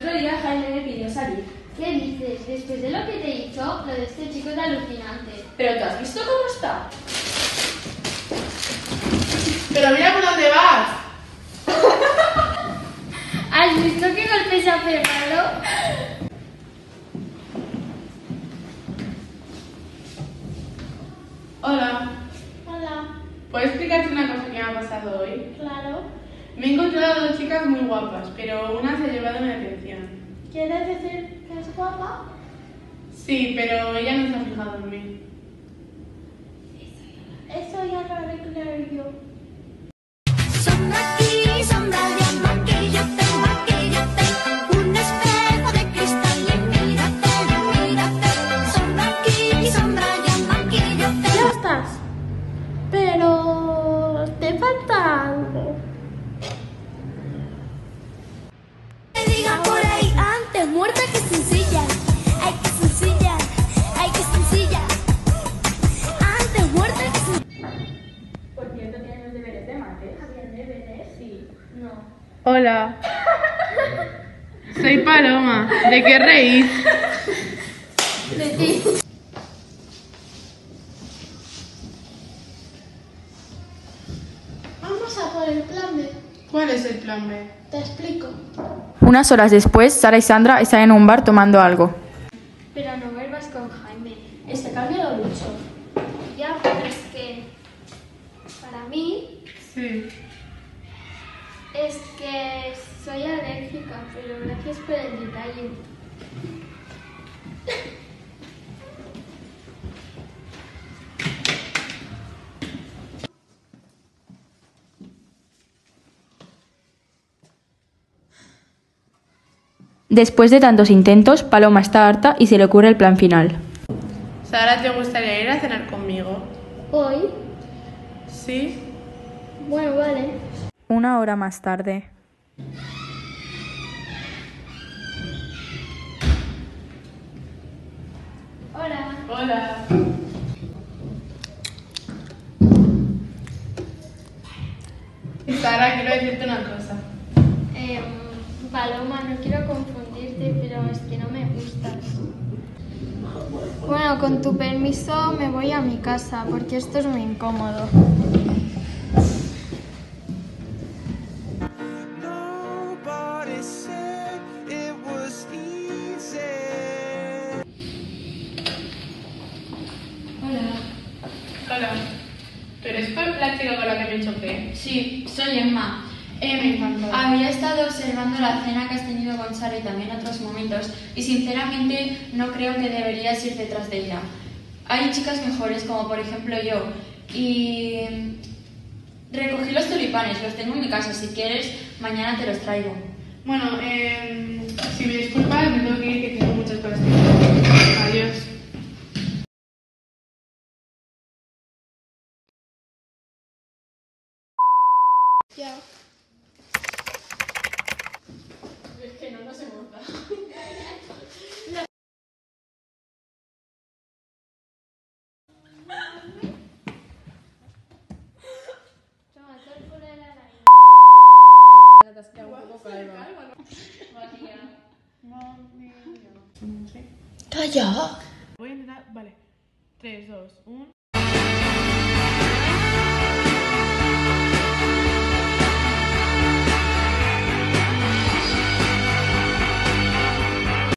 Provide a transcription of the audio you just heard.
Otro día Jaime me pidió salir. ¿Qué dices? Después de lo que te he dicho, lo de este chico es alucinante. ¿Pero tú has visto cómo está? Pero mira por dónde vas. ¿Has visto qué golpe se ha pegado? Hola. Hola. ¿Puedo explicarte una cosa que me ha pasado hoy? Claro. Me he encontrado dos chicas muy guapas, pero una se ha llevado mi atención. ¿Quieres decir que es guapa? Sí, pero ella no se ha fijado en mí. Eso ya lo arreglaré yo. Sombra aquí, sombra allá, aquí yo tengo un espejo de cristal y mírate, mírate. Sombra aquí, sombra allá, aquí yo tengo. Ya estás. Pero te falta algo. Me digan por ahí antes muerta que sencilla. Ay, que sencilla, ay, que sencilla. Antes muerta que sencilla. Por cierto, tienes los deberes de mate. ¿Habían deberes? Sí. No. Hola. Soy Paloma. ¿De qué reís? De ti. Vamos a por el plan B. ¿Cuál es el plan B? Te explico. Unas horas después, Sara y Sandra están en un bar tomando algo. Pero no vuelvas con Jaime. Se ha cambiado mucho. Ya, pero es que para mí Sí. es que soy alérgica, pero gracias por el detalle. Después de tantos intentos, Paloma está harta y se le ocurre el plan final. Sara, ¿te gustaría ir a cenar conmigo? Hoy, Sí. bueno, vale. Una hora más tarde. Hola. Hola. Sara, quiero decirte una cosa. Paloma, no quiero confundirte, pero es que no me gustas. Bueno, con tu permiso me voy a mi casa porque esto es muy incómodo. Nobody said it was easy. Hola. ¿Tú eres la chica con la que me choqué? Sí, soy Emma. Me encanta. Había estado observando la cena que has tenido con Sara y también otros momentos y sinceramente no creo que deberías ir detrás de ella. Hay chicas mejores, como por ejemplo yo, y recogí los tulipanes, los tengo en mi casa. Si quieres, mañana te los traigo. Bueno, si me disculpas, me tengo que ir, que tengo muchas cosas que hacer. Adiós. Ya. Es que no nos hemos dado. Toma, sal por el aire. Ahora te has quedado un poco calva. Mami. ¡Calla! Voy a intentar. Vale. 3, 2, 1.